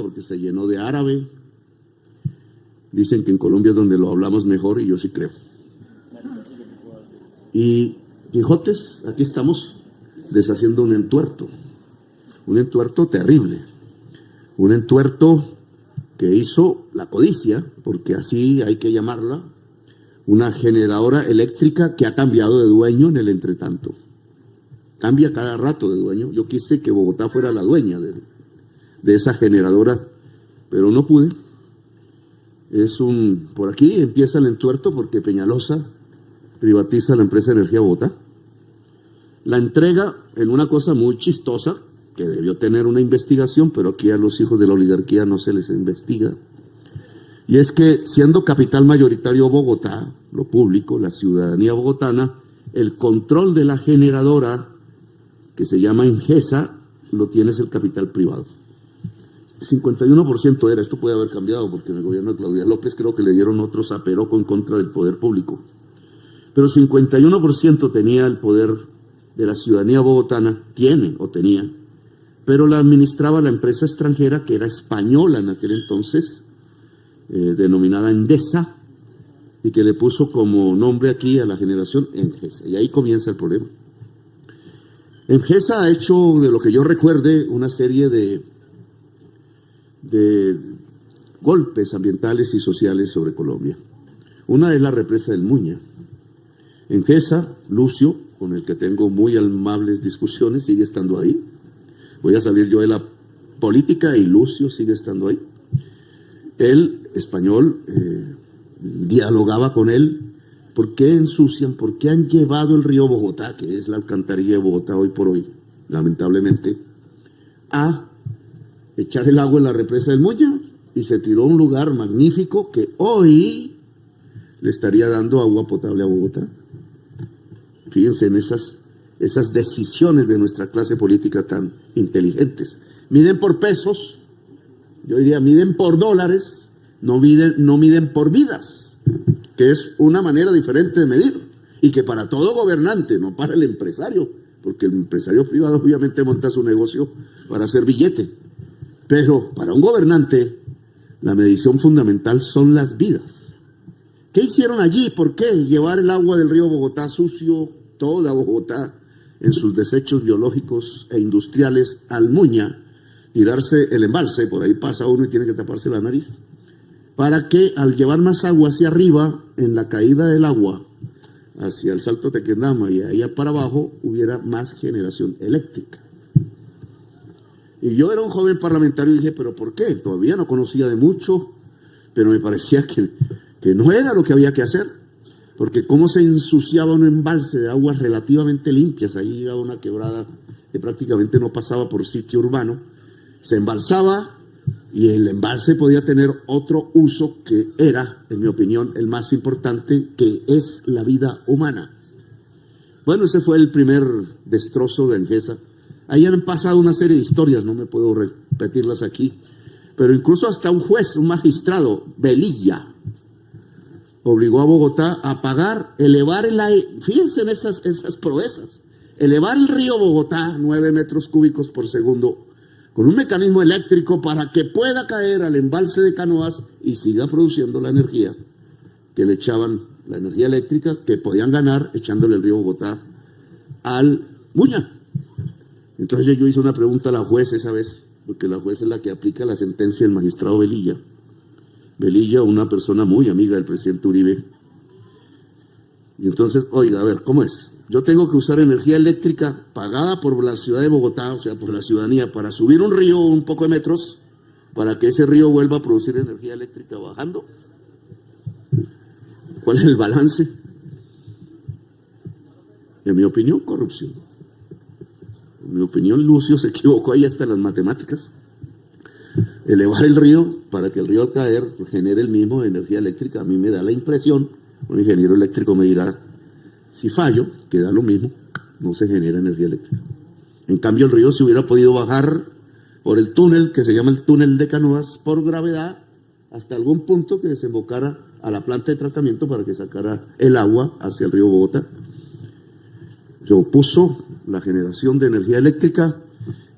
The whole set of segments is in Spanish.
porque se llenó de árabe. Dicen que en Colombia es donde lo hablamos mejor y yo sí creo. Y Quijotes, aquí estamos deshaciendo un entuerto terrible, un entuerto que hizo la codicia, porque así hay que llamarla, una generadora eléctrica que ha cambiado de dueño en el entretanto. Cambia cada rato de dueño. Yo quise que Bogotá fuera la dueña de esa generadora, pero no pude. Por aquí empieza el entuerto porque Peñalosa privatiza la empresa de Energía Bogotá. La entrega en una cosa muy chistosa, que debió tener una investigación, pero aquí a los hijos de la oligarquía no se les investiga. Y es que, siendo capital mayoritario Bogotá, lo público, la ciudadanía bogotana, el control de la generadora, que se llama Engesa, lo tiene el capital privado. 51% era, esto puede haber cambiado, porque en el gobierno de Claudia López creo que le dieron otro zaperoco en contra del poder público. Pero 51% tenía el poder de la ciudadanía bogotana, tiene o tenía, pero la administraba la empresa extranjera, que era española en aquel entonces, denominada Endesa, y que le puso como nombre aquí a la generación Engesa. Y ahí comienza el problema. Engesa ha hecho, de lo que yo recuerde, una serie de golpes ambientales y sociales sobre Colombia. Una es la represa del Muña. Engesa, Lucio, con el que tengo muy amables discusiones, sigue estando ahí. Voy a salir yo de la política y Lucio sigue estando ahí. Él, español, dialogaba con él. ¿Por qué ensucian? ¿Por qué han llevado el río Bogotá, que es la alcantarilla de Bogotá hoy por hoy, lamentablemente, a echar el agua en la represa del Muña? Y se tiró a un lugar magnífico que hoy le estaría dando agua potable a Bogotá. Fíjense en esas decisiones de nuestra clase política tan inteligentes. Miden por pesos, yo diría miden por dólares, no miden por vidas, que es una manera diferente de medir, y que para todo gobernante, no para el empresario, porque el empresario privado obviamente monta su negocio para hacer billete, pero para un gobernante la medición fundamental son las vidas. ¿Qué hicieron allí? ¿Por qué llevar el agua del río Bogotá sucio, toda Bogotá, en sus desechos biológicos e industriales al Muña, tirarse el embalse, por ahí pasa uno y tiene que taparse la nariz, para que al llevar más agua hacia arriba, en la caída del agua, hacia el Salto Tequendama y ahí para abajo, hubiera más generación eléctrica? Y yo era un joven parlamentario y dije, ¿pero por qué? Todavía no conocía de mucho, pero me parecía que no era lo que había que hacer, porque cómo se ensuciaba un embalse de aguas relativamente limpias, ahí llegaba una quebrada que prácticamente no pasaba por sitio urbano, se embalsaba y el embalse podía tener otro uso que era, en mi opinión, el más importante, que es la vida humana. Bueno, ese fue el primer destrozo de Engesa. Ahí han pasado una serie de historias, no me puedo repetirlas aquí, pero incluso hasta un juez, un magistrado, Velilla, obligó a Bogotá a pagar, fíjense en esas proezas, elevar el río Bogotá 9 metros cúbicos por segundo con un mecanismo eléctrico para que pueda caer al embalse de Canoas y siga produciendo la energía que le echaban, la energía eléctrica que podían ganar echándole el río Bogotá al Muña. Entonces yo hice una pregunta a la juez esa vez, porque la juez es la que aplica la sentencia del magistrado Velilla. Velilla, una persona muy amiga del presidente Uribe. Y entonces, oiga, a ver, ¿cómo es? Yo tengo que usar energía eléctrica pagada por la ciudad de Bogotá, o sea, por la ciudadanía, para subir un río un poco de metros, para que ese río vuelva a producir energía eléctrica bajando. ¿Cuál es el balance? En mi opinión, corrupción. En mi opinión, Lucio se equivocó ahí hasta en las matemáticas. Elevar el río para que el río al caer genere el mismo de energía eléctrica. A mí me da la impresión, un ingeniero eléctrico me dirá, si fallo, que da lo mismo, no se genera energía eléctrica. En cambio, el río se hubiera podido bajar por el túnel, que se llama el túnel de Canoas, por gravedad, hasta algún punto que desembocara a la planta de tratamiento para que sacara el agua hacia el río Bogotá. Se opuso la generación de energía eléctrica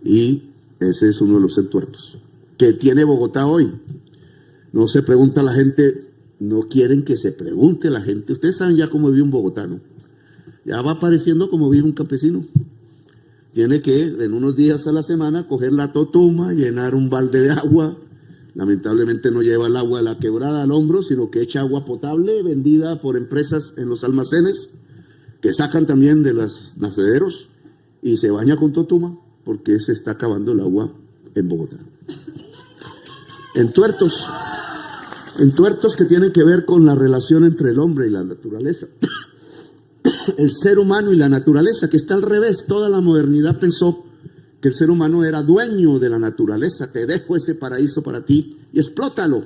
y ese es uno de los entuertos. que tiene Bogotá hoy. No se pregunta la gente, no quieren que se pregunte la gente. Ustedes saben ya cómo vive un bogotano. Ya va apareciendo como vive un campesino. Tiene que, en unos días a la semana, coger la totuma, llenar un balde de agua. Lamentablemente no lleva el agua de la quebrada al hombro, sino que echa agua potable vendida por empresas en los almacenes, que sacan también de los nacederos, y se baña con totuma, porque se está acabando el agua en Bogotá. Entuertos que tienen que ver con la relación entre el hombre y la naturaleza. El ser humano y la naturaleza, que está al revés. Toda la modernidad pensó que el ser humano era dueño de la naturaleza. Te dejo ese paraíso para ti y explótalo.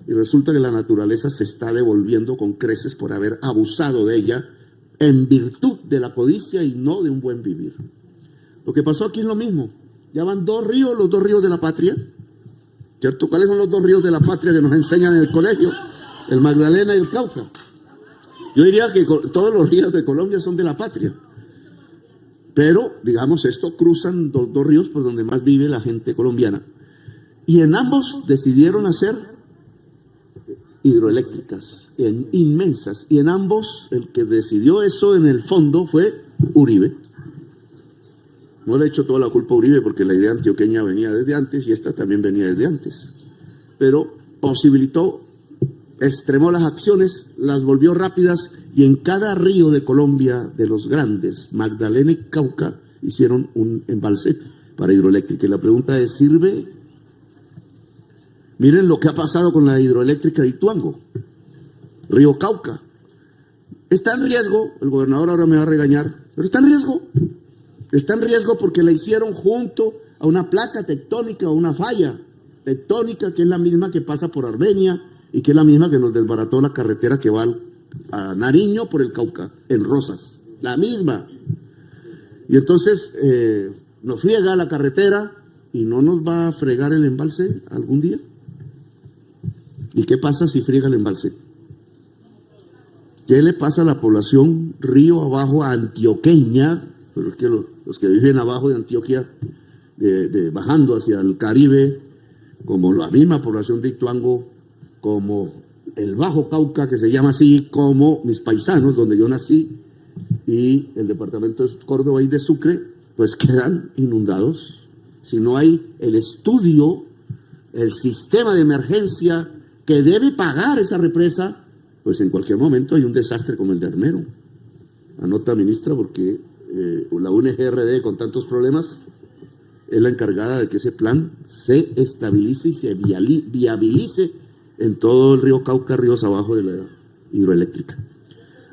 Y resulta que la naturaleza se está devolviendo con creces por haber abusado de ella en virtud de la codicia y no de un buen vivir. Lo que pasó aquí es lo mismo. Ya van dos ríos, los dos ríos de la patria, ¿cierto? ¿Cuáles son los dos ríos de la patria que nos enseñan en el colegio? El Magdalena y el Cauca. Yo diría que todos los ríos de Colombia son de la patria. Pero, digamos, esto cruzan dos ríos por donde más vive la gente colombiana. Y en ambos decidieron hacer hidroeléctricas inmensas. Y en ambos, el que decidió eso en el fondo fue Uribe. No le he hecho toda la culpa a Uribe porque la idea antioqueña venía desde antes y esta también venía desde antes. Pero posibilitó, extremó las acciones, las volvió rápidas y en cada río de Colombia, de los grandes, Magdalena y Cauca, hicieron un embalse para hidroeléctrica. Y la pregunta es, ¿sirve? Miren lo que ha pasado con la hidroeléctrica de Ituango, río Cauca. Está en riesgo, el gobernador ahora me va a regañar, pero está en riesgo. Está en riesgo porque la hicieron junto a una placa tectónica o una falla tectónica que es la misma que pasa por Armenia y que es la misma que nos desbarató la carretera que va a Nariño por el Cauca, en Rosas. La misma. Y entonces nos friega la carretera y no nos va a fregar el embalse algún día. ¿Y qué pasa si friega el embalse? ¿Qué le pasa a la población río abajo antioqueña? Pero es que los que viven abajo de Antioquia, bajando hacia el Caribe, como la misma población de Ituango, como el Bajo Cauca, que se llama así, como mis paisanos, donde yo nací, y el departamento de Córdoba y de Sucre, pues quedan inundados. Si no hay el estudio, el sistema de emergencia que debe pagar esa represa, pues en cualquier momento hay un desastre como el de Armero. Anota, ministra, porque la UNGRD con tantos problemas es la encargada de que ese plan se estabilice y se viabilice en todo el río Cauca, ríos abajo de la hidroeléctrica.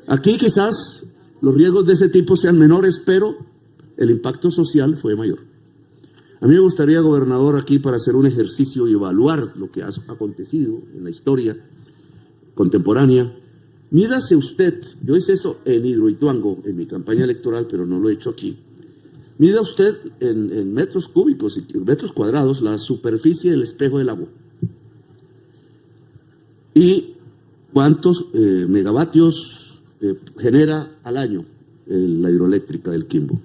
Aquí quizás los riesgos de ese tipo sean menores, pero el impacto social fue mayor. A mí me gustaría, gobernador, aquí para hacer un ejercicio y evaluar lo que ha acontecido en la historia contemporánea. Mídase usted, yo hice eso en Hidroituango, en mi campaña electoral, pero no lo he hecho aquí. Mida usted en metros cúbicos y metros cuadrados la superficie del espejo del agua. ¿Y cuántos megavatios genera al año la hidroeléctrica del Quimbo?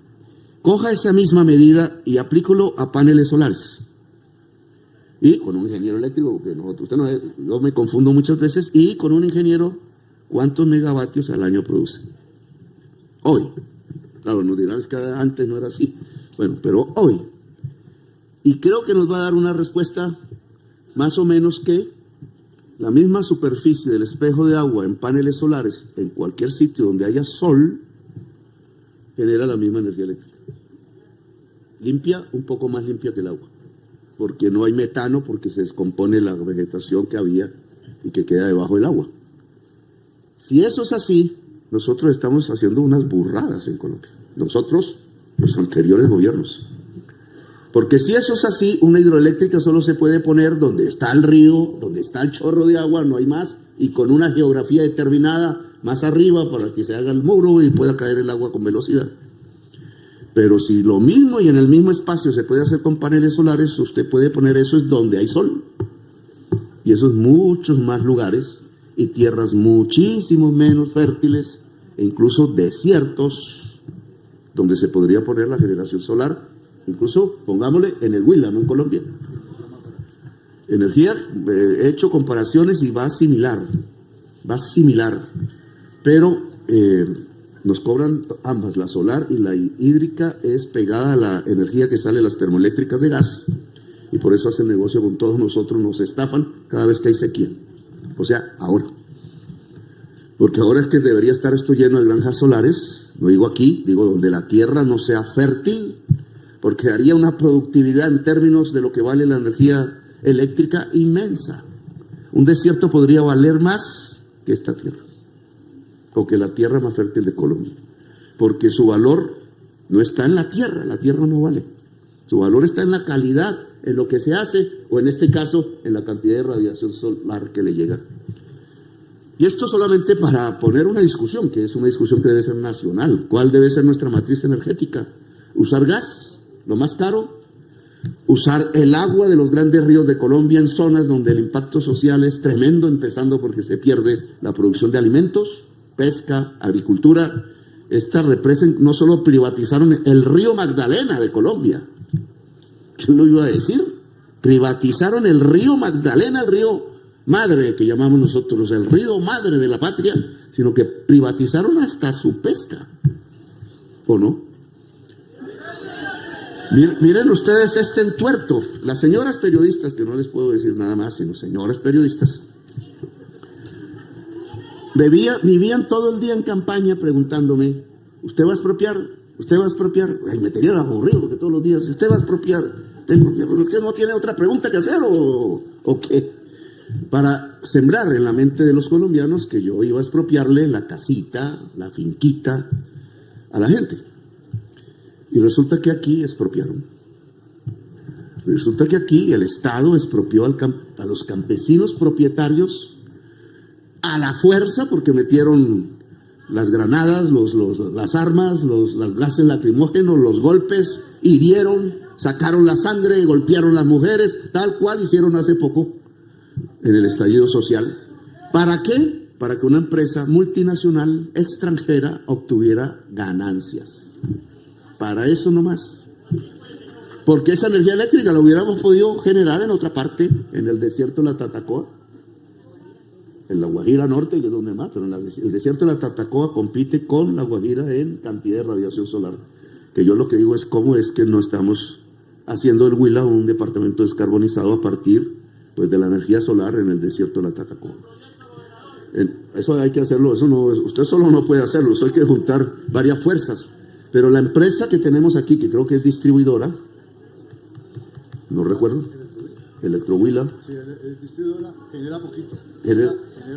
Coja esa misma medida y aplícalo a paneles solares. Y con un ingeniero eléctrico, que yo me confundo muchas veces, y con un ingeniero, ¿cuántos megavatios al año produce? Hoy. Claro, nos dirán que antes no era así. Bueno, pero hoy. Y creo que nos va a dar una respuesta más o menos que la misma superficie del espejo de agua en paneles solares, en cualquier sitio donde haya sol, genera la misma energía eléctrica. Limpia, un poco más limpia que el agua. Porque no hay metano, porque se descompone la vegetación que había y que queda debajo del agua. Si eso es así, nosotros estamos haciendo unas burradas en Colombia. Nosotros, los anteriores gobiernos. Porque si eso es así, una hidroeléctrica solo se puede poner donde está el río, donde está el chorro de agua, no hay más, y con una geografía determinada más arriba para que se haga el muro y pueda caer el agua con velocidad. Pero si lo mismo y en el mismo espacio se puede hacer con paneles solares, usted puede poner eso es donde hay sol. Y esos muchos más lugares y tierras muchísimo menos fértiles e incluso desiertos donde se podría poner la generación solar, incluso pongámosle en el Huila, no en Colombia. Energía, he hecho comparaciones y va similar, pero nos cobran ambas, la solar y la hídrica es pegada a la energía que sale de las termoeléctricas de gas, y por eso hacen negocio con todos nosotros, nos estafan cada vez que hay sequía. O sea, ahora. Porque ahora es que debería estar esto lleno de granjas solares, no digo aquí, digo donde la tierra no sea fértil, porque haría una productividad en términos de lo que vale la energía eléctrica inmensa. Un desierto podría valer más que esta tierra, o que la tierra más fértil de Colombia, porque su valor no está en la tierra no vale. Su valor está en la calidad, en lo que se hace, o en este caso, en la cantidad de radiación solar que le llega. Y esto solamente para poner una discusión, que es una discusión que debe ser nacional. ¿Cuál debe ser nuestra matriz energética? ¿Usar gas, lo más caro? ¿Usar el agua de los grandes ríos de Colombia en zonas donde el impacto social es tremendo, empezando porque se pierde la producción de alimentos, pesca, agricultura? Estas represas no solo privatizaron el río Magdalena de Colombia. ¿Quién lo iba a decir? Privatizaron el río Magdalena, el río madre que llamamos nosotros, el río madre de la patria, sino que privatizaron hasta su pesca. ¿O no? Miren ustedes este entuerto. Las señoras periodistas, que no les puedo decir nada más, sino señoras periodistas, vivían todo el día en campaña preguntándome, ¿usted va a expropiar? ¿Usted va a expropiar? Ay, me tenía aburrido porque todos los días, ¿usted va a expropiar? ¿Usted no tiene otra pregunta que hacer o qué? Para sembrar en la mente de los colombianos que yo iba a expropiarle la casita, la finquita a la gente. Y resulta que aquí expropiaron. Resulta que aquí el Estado expropió a los campesinos propietarios a la fuerza, porque metieron las granadas, las armas, las gases lacrimógenos, los golpes, hirieron, sacaron la sangre, golpearon las mujeres, tal cual hicieron hace poco en el estallido social. ¿Para qué? Para que una empresa multinacional extranjera obtuviera ganancias. Para eso nomás. Porque esa energía eléctrica la hubiéramos podido generar en otra parte, en el desierto de la Tatacoa, en la Guajira Norte, que es donde más, pero el desierto de la Tatacoa compite con la Guajira en cantidad de radiación solar. Que yo lo que digo es cómo es que no estamos haciendo del Huila un departamento descarbonizado a partir pues de la energía solar en el desierto de la Tatacoa. Eso hay que hacerlo, eso no, usted solo no puede hacerlo, eso hay que juntar varias fuerzas. Pero la empresa que tenemos aquí, que creo que es distribuidora, no recuerdo, Electrohuila. Sí, el distribuidora genera poquito, genera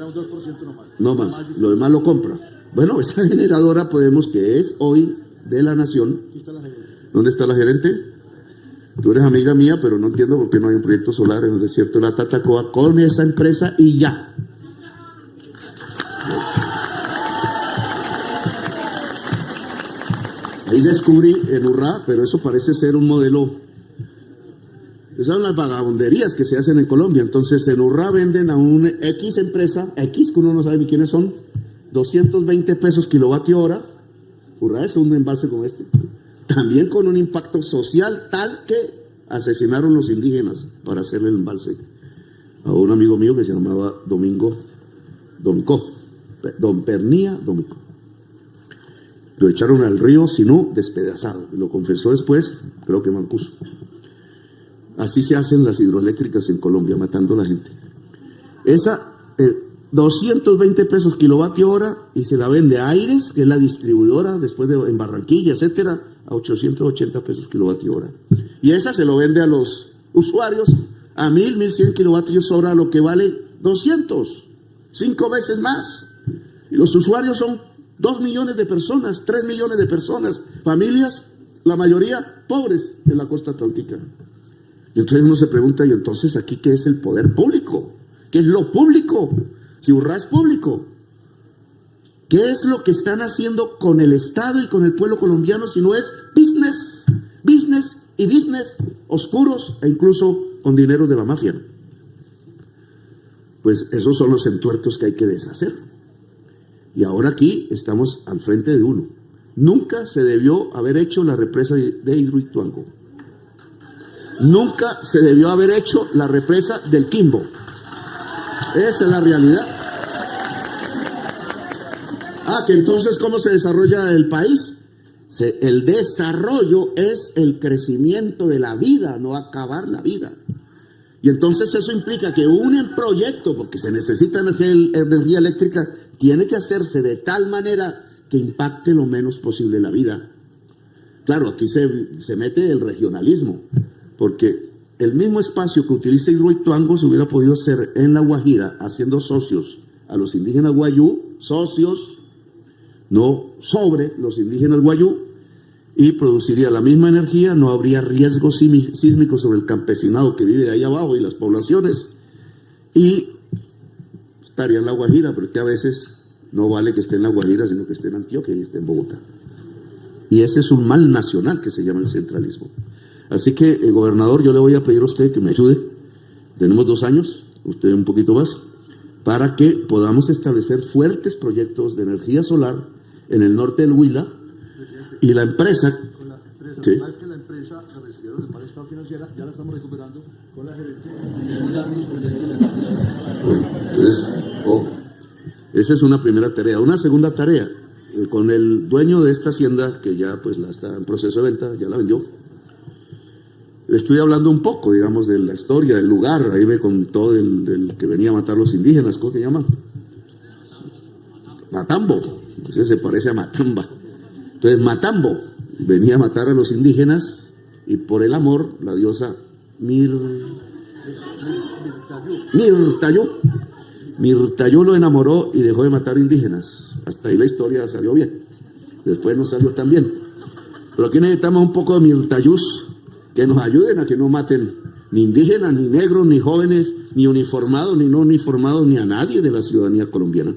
un 2% nomás. No más, lo demás lo compra. Bueno, esa generadora Podemos, que es hoy de la Nación. Aquí está la gerente. ¿Dónde está la gerente? Tú eres amiga mía, pero no entiendo por qué no hay un proyecto solar en el desierto de la Tatacoa con esa empresa y ya. Ahí descubrí en Urrá, pero eso parece ser un modelo. Esas son las vagabunderías que se hacen en Colombia. Entonces en Urrá venden a una X empresa, X que uno no sabe ni quiénes son, 220 pesos kilovatio hora. Urrá es un embalse como este. También con un impacto social tal que asesinaron los indígenas para hacer el embalse. A un amigo mío que se llamaba Don Pernía Domingo. Lo echaron al río Sinú despedazado. Lo confesó después, creo que Mancuso. Así se hacen las hidroeléctricas en Colombia, matando a la gente. Esa, 220 pesos kilovatio hora, y se la vende a Aires, que es la distribuidora, después en Barranquilla, etcétera, a 880 pesos kilovatio hora. Y esa se lo vende a los usuarios a 1.100 kilovatios hora, lo que vale 200, 5 veces más. Y los usuarios son 2 millones de personas, 3 millones de personas, familias, la mayoría pobres en la costa atlántica. Y entonces uno se pregunta, ¿y entonces aquí qué es el poder público? ¿Qué es lo público? Si Urrá es público, ¿qué es lo que están haciendo con el Estado y con el pueblo colombiano si no es business, business y business, oscuros e incluso con dinero de la mafia? Pues esos son los entuertos que hay que deshacer. Y ahora aquí estamos al frente de uno. Nunca se debió haber hecho la represa de Hidroituango. Nunca se debió haber hecho la represa del Quimbo. Esa es la realidad. Que entonces, ¿cómo se desarrolla el país? El desarrollo es el crecimiento de la vida, no acabar la vida. Y entonces eso implica que un proyecto, porque se necesita energía eléctrica, tiene que hacerse de tal manera que impacte lo menos posible la vida. Claro, aquí se mete el regionalismo, porque el mismo espacio que utiliza Hidroituango se hubiera podido hacer en La Guajira, haciendo socios a los indígenas guayú, socios, no sobre los indígenas guayú, y produciría la misma energía, no habría riesgo sísmico sobre el campesinado que vive ahí abajo y las poblaciones, y estaría en La Guajira, pero que a veces no vale que esté en La Guajira, sino que esté en Antioquia y esté en Bogotá. Y ese es un mal nacional que se llama el centralismo. Así que, gobernador, yo le voy a pedir a usted que me ayude. Tenemos 2 años, usted un poquito más, para que podamos establecer fuertes proyectos de energía solar en el norte del Huila. Y la empresa... Con la empresa, sí. más que la empresa se recibieron el mal estado financiera, ya la estamos recuperando con la gerente. Entonces, esa es una primera tarea. Una segunda tarea, con el dueño de esta hacienda, que ya pues está en proceso de venta, ya la vendió. Estoy hablando un poco, digamos, de la historia, del lugar. Ahí me contó del que venía a matar a los indígenas, ¿cómo se llama? Matambo. Entonces se parece a Matamba. Entonces Matambo venía a matar a los indígenas y por el amor la diosa Mirtayú lo enamoró y dejó de matar indígenas. Hasta ahí la historia salió bien. Después no salió tan bien. Pero aquí necesitamos un poco de Mirtayús que nos ayuden a que no maten ni indígenas, ni negros, ni jóvenes, ni uniformados, ni no uniformados, ni a nadie de la ciudadanía colombiana.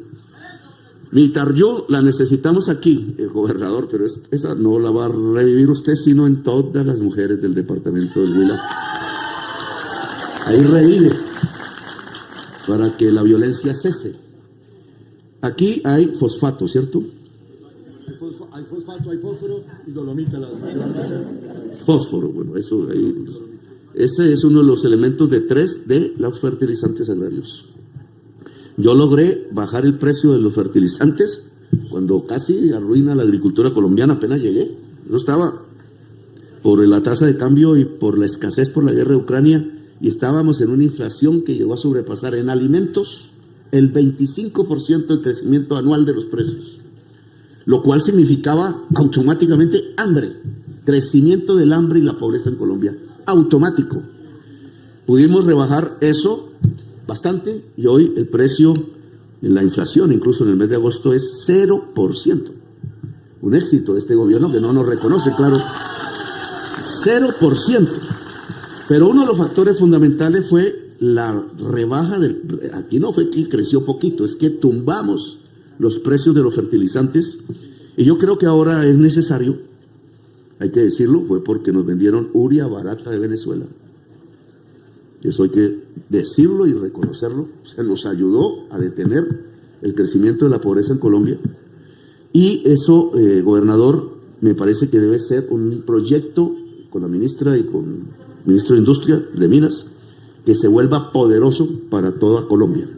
Mirtayú la necesitamos aquí, el gobernador, pero esa no la va a revivir usted, sino en todas las mujeres del departamento del Huila. Ahí revive, para que la violencia cese. Aquí hay fosfato, ¿cierto? Hay fosfato, hay fósforo y dolomita. Fósforo, bueno, eso ahí. Ese es uno de los elementos de 3 de los fertilizantes agrarios. Yo logré bajar el precio de los fertilizantes cuando casi arruina la agricultura colombiana, apenas llegué. Yo estaba por la tasa de cambio y por la escasez por la guerra de Ucrania, y estábamos en una inflación que llegó a sobrepasar en alimentos el 25% de crecimiento anual de los precios, lo cual significaba automáticamente hambre, crecimiento del hambre y la pobreza en Colombia, automático. Pudimos rebajar eso bastante y hoy el precio, la inflación incluso en el mes de agosto es 0%. Un éxito de este gobierno que no nos reconoce, claro. 0%. Pero uno de los factores fundamentales fue la rebaja aquí no fue que creció poquito, es que tumbamos los precios de los fertilizantes, y yo creo que ahora es necesario, hay que decirlo, fue porque nos vendieron urea barata de Venezuela. Eso hay que decirlo y reconocerlo. Se nos ayudó a detener el crecimiento de la pobreza en Colombia. Y eso, gobernador, me parece que debe ser un proyecto con la ministra y con el ministro de Industria, de Minas, que se vuelva poderoso para toda Colombia.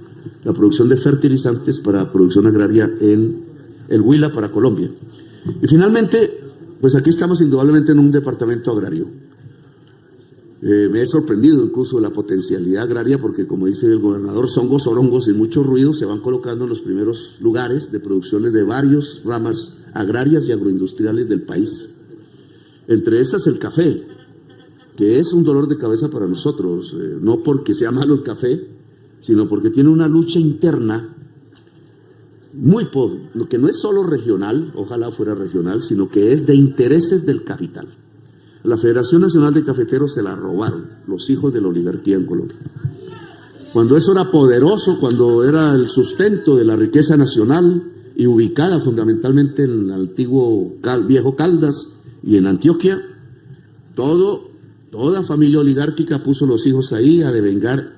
La producción de fertilizantes para producción agraria en el Huila para Colombia. Y finalmente, pues aquí estamos indudablemente en un departamento agrario. Me he sorprendido incluso de la potencialidad agraria porque, como dice el gobernador, hongos, orongos y mucho ruido se van colocando en los primeros lugares de producciones de varias ramas agrarias y agroindustriales del país. Entre esas el café, que es un dolor de cabeza para nosotros, no porque sea malo el café, sino porque tiene una lucha interna que no es solo regional, ojalá fuera regional, sino que es de intereses del capital. La Federación Nacional de Cafeteros se la robaron los hijos de la oligarquía en Colombia. Cuando eso era poderoso, cuando era el sustento de la riqueza nacional y ubicada fundamentalmente en el antiguo viejo Caldas y en Antioquia, toda familia oligárquica puso los hijos ahí a devengar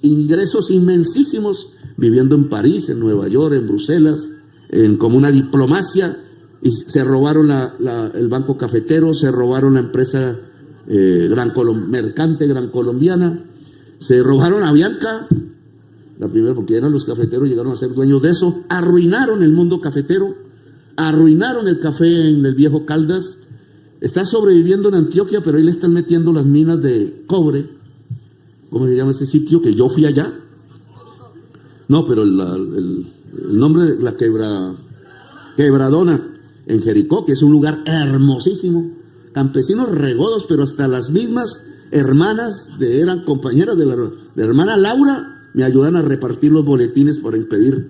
ingresos inmensísimos viviendo en París, en Nueva York, en Bruselas, como una diplomacia. Y se robaron el banco cafetero, se robaron la empresa Mercante Gran Colombiana, se robaron a Bianca, la primera, porque eran los cafeteros, llegaron a ser dueños de eso, arruinaron el mundo cafetero, arruinaron el café en el viejo Caldas, está sobreviviendo en Antioquia, pero ahí le están metiendo las minas de cobre. ¿Cómo se llama ese sitio? Que yo fui allá. No, pero el nombre de la Quebradona, en Jericó, que es un lugar hermosísimo. Campesinos regodos, pero hasta las mismas hermanas, eran compañeras de la hermana Laura, me ayudan a repartir los boletines para impedir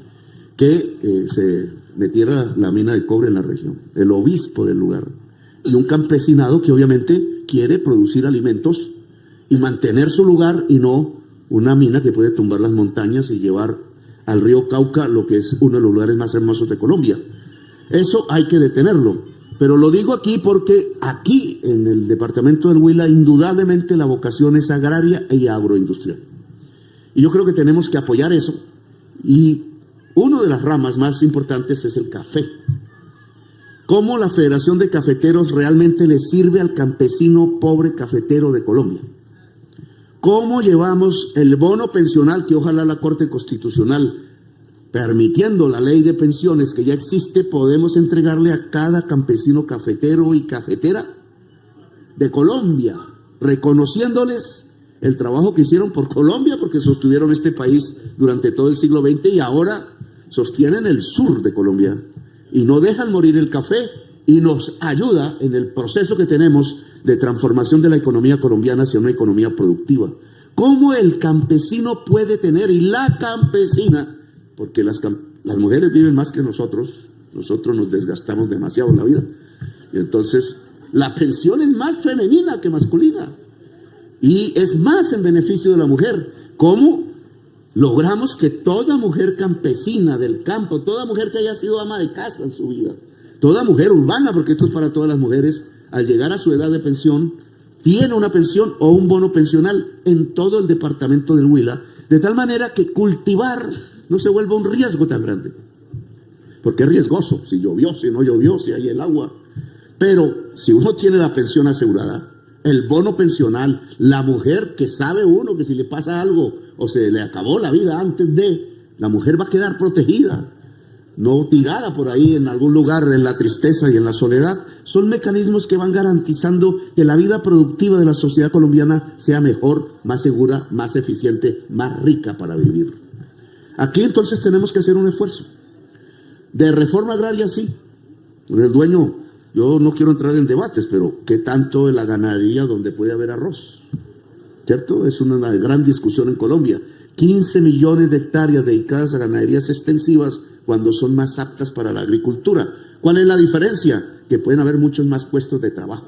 que se metiera la mina de cobre en la región. El obispo del lugar. Y un campesinado que obviamente quiere producir alimentos y mantener su lugar, y no una mina que puede tumbar las montañas y llevar al río Cauca, lo que es uno de los lugares más hermosos de Colombia. Eso hay que detenerlo. Pero lo digo aquí porque aquí en el departamento del Huila indudablemente la vocación es agraria y agroindustrial. Y yo creo que tenemos que apoyar eso. Y una de las ramas más importantes es el café. ¿Cómo la Federación de Cafeteros realmente le sirve al campesino pobre cafetero de Colombia? ¿Cómo llevamos el bono pensional que ojalá la Corte Constitucional, permitiendo la ley de pensiones que ya existe, podemos entregarle a cada campesino cafetero y cafetera de Colombia, reconociéndoles el trabajo que hicieron por Colombia, porque sostuvieron este país durante todo el siglo XX y ahora sostienen el sur de Colombia y no dejan morir el café y nos ayuda en el proceso que tenemos de transformación de la economía colombiana hacia una economía productiva? ¿Cómo el campesino puede tener, y la campesina, porque las mujeres viven más que nosotros nos desgastamos demasiado en la vida, y entonces la pensión es más femenina que masculina, y es más en beneficio de la mujer? ¿Cómo logramos que toda mujer campesina del campo, toda mujer que haya sido ama de casa en su vida, toda mujer urbana, porque esto es para todas las mujeres, al llegar a su edad de pensión, tiene una pensión o un bono pensional en todo el departamento del Huila, de tal manera que cultivar no se vuelva un riesgo tan grande? Porque es riesgoso, si llovió, si no llovió, si hay el agua. Pero si uno tiene la pensión asegurada, el bono pensional, la mujer que sabe uno que si le pasa algo o se le acabó la vida antes de, la mujer va a quedar protegida, no tirada por ahí en algún lugar en la tristeza y en la soledad. Son mecanismos que van garantizando que la vida productiva de la sociedad colombiana sea mejor, más segura, más eficiente, más rica para vivir. Aquí entonces tenemos que hacer un esfuerzo de reforma agraria, sí. El dueño, yo no quiero entrar en debates, pero ¿qué tanto de la ganadería donde puede haber arroz? ¿Cierto? Es una gran discusión en Colombia. 15 millones de hectáreas dedicadas a ganaderías extensivas cuando son más aptas para la agricultura. ¿Cuál es la diferencia? Que pueden haber muchos más puestos de trabajo.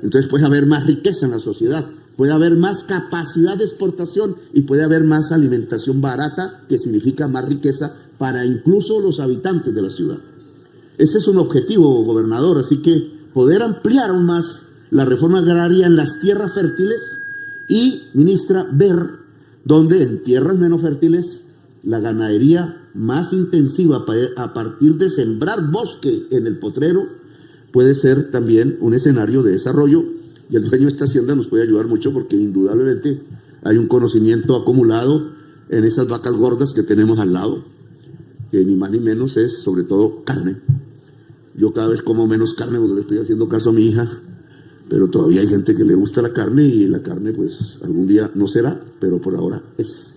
Entonces puede haber más riqueza en la sociedad, puede haber más capacidad de exportación y puede haber más alimentación barata, que significa más riqueza para incluso los habitantes de la ciudad. Ese es un objetivo, gobernador, así que poder ampliar aún más la reforma agraria en las tierras fértiles y, ministra, ver dónde en tierras menos fértiles la ganadería más intensiva a partir de sembrar bosque en el potrero puede ser también un escenario de desarrollo, y el dueño de esta hacienda nos puede ayudar mucho porque indudablemente hay un conocimiento acumulado en esas vacas gordas que tenemos al lado, que ni más ni menos es sobre todo carne. Yo cada vez como menos carne porque le estoy haciendo caso a mi hija, pero todavía hay gente que le gusta la carne y la carne pues algún día no será, pero por ahora es.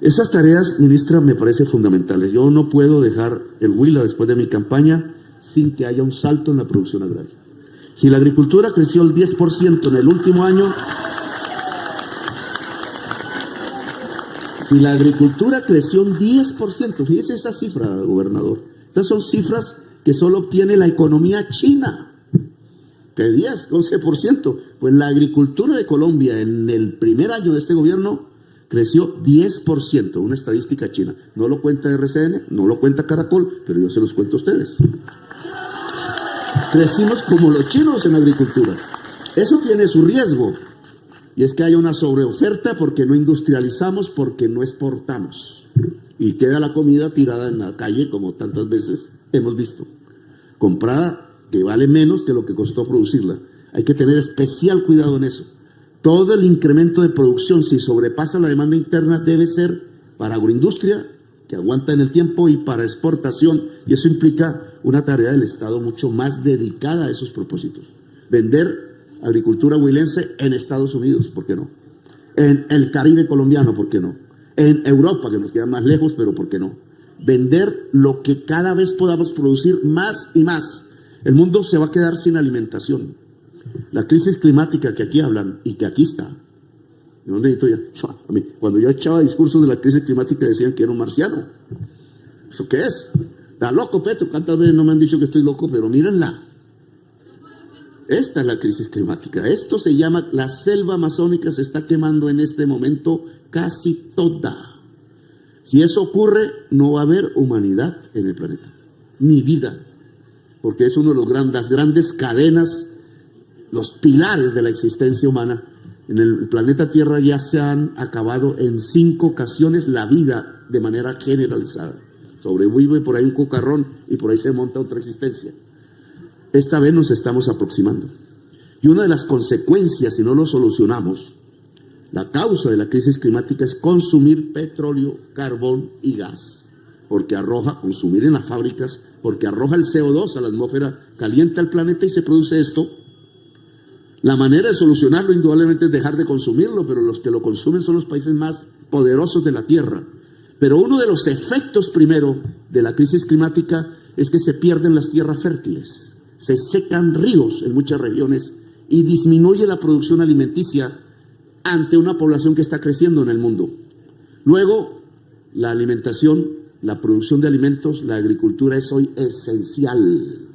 Esas tareas, ministra, me parecen fundamentales. Yo no puedo dejar el Huila después de mi campaña sin que haya un salto en la producción agraria. Si la agricultura creció el 10% en el último año, si la agricultura creció un 10%, fíjese esa cifra, gobernador. Estas son cifras que solo obtiene la economía china, de 10, 11%. Pues la agricultura de Colombia en el primer año de este gobierno creció 10%, una estadística china. No lo cuenta RCN, no lo cuenta Caracol, pero yo se los cuento a ustedes. Crecimos como los chinos en agricultura. Eso tiene su riesgo, y es que haya una sobreoferta porque no industrializamos, porque no exportamos. Y queda la comida tirada en la calle, como tantas veces hemos visto. Comprada, que vale menos que lo que costó producirla. Hay que tener especial cuidado en eso. Todo el incremento de producción, si sobrepasa la demanda interna, debe ser para agroindustria, que aguanta en el tiempo, y para exportación, y eso implica una tarea del Estado mucho más dedicada a esos propósitos. Vender agricultura huilense en Estados Unidos, ¿por qué no? En el Caribe colombiano, ¿por qué no? En Europa, que nos queda más lejos, pero ¿por qué no? Vender lo que cada vez podamos producir más y más. El mundo se va a quedar sin alimentación. La crisis climática que aquí hablan y que aquí está. No necesito ya. A mí, cuando yo echaba discursos de la crisis climática decían que era un marciano. ¿Eso qué es? Está loco, Petro. ¿Cuántas veces no me han dicho que estoy loco? Pero mírenla. Esta es la crisis climática. Esto se llama, la selva amazónica se está quemando en este momento casi toda. Si eso ocurre, no va a haber humanidad en el planeta, ni vida, porque es uno de las grandes cadenas, los pilares de la existencia humana. En el planeta Tierra ya se han acabado en 5 ocasiones la vida de manera generalizada. Sobrevive por ahí un cucarrón y por ahí se monta otra existencia. Esta vez nos estamos aproximando. Y una de las consecuencias, si no lo solucionamos, la causa de la crisis climática es consumir petróleo, carbón y gas. Porque arroja, consumir en las fábricas, porque arroja el CO2 a la atmósfera, calienta el planeta y se produce esto. La manera de solucionarlo indudablemente es dejar de consumirlo, pero los que lo consumen son los países más poderosos de la Tierra. Pero uno de los efectos primero de la crisis climática es que se pierden las tierras fértiles. Se secan ríos en muchas regiones y disminuye la producción alimenticia ante una población que está creciendo en el mundo. Luego, la alimentación, la producción de alimentos, la agricultura es hoy esencial.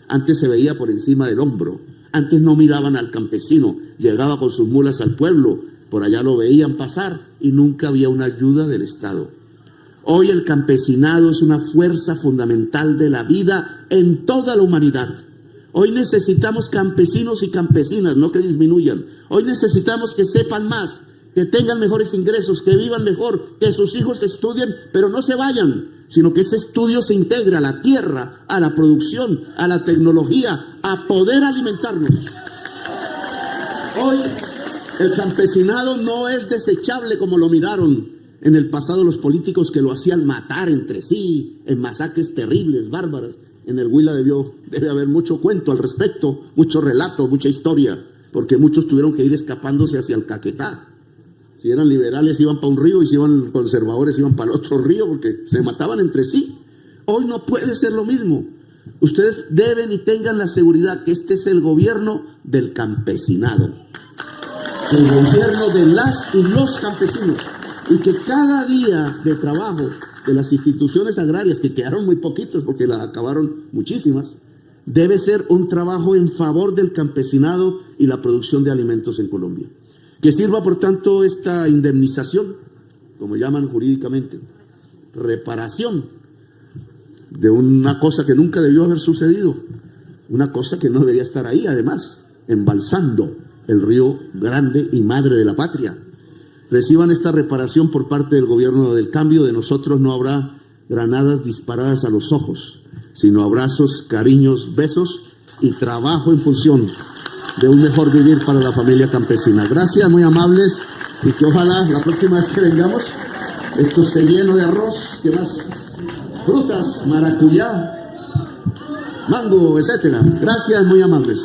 Antes se veía por encima del hombro, antes no miraban al campesino, llegaba con sus mulas al pueblo, por allá lo veían pasar y nunca había una ayuda del Estado. Hoy el campesinado es una fuerza fundamental de la vida en toda la humanidad. Hoy necesitamos campesinos y campesinas, no que disminuyan. Hoy necesitamos que sepan más, que tengan mejores ingresos, que vivan mejor, que sus hijos estudien, pero no se vayan, sino que ese estudio se integre a la tierra, a la producción, a la tecnología, a poder alimentarnos. Hoy el campesinado no es desechable como lo miraron en el pasado los políticos, que lo hacían matar entre sí en masacres terribles, bárbaras. En el Huila debe haber mucho cuento al respecto, mucho relato, mucha historia, porque muchos tuvieron que ir escapándose hacia el Caquetá. Si eran liberales iban para un río y si iban conservadores iban para el otro río, porque se mataban entre sí. Hoy no puede ser lo mismo. Ustedes deben y tengan la seguridad que este es el gobierno del campesinado, el gobierno de las y los campesinos, y que cada día de trabajo de las instituciones agrarias, que quedaron muy poquitas porque las acabaron muchísimas, debe ser un trabajo en favor del campesinado y la producción de alimentos en Colombia. Que sirva, por tanto, esta indemnización, como llaman jurídicamente, reparación de una cosa que nunca debió haber sucedido, una cosa que no debería estar ahí, además, embalsando el río grande y madre de la patria. Reciban esta reparación por parte del gobierno del cambio. De nosotros no habrá granadas disparadas a los ojos, sino abrazos, cariños, besos y trabajo en función de un mejor vivir para la familia campesina. Gracias, muy amables, y que ojalá la próxima vez que vengamos esto esté lleno de arroz, que más frutas, maracuyá, mango, etcétera. Gracias, muy amables.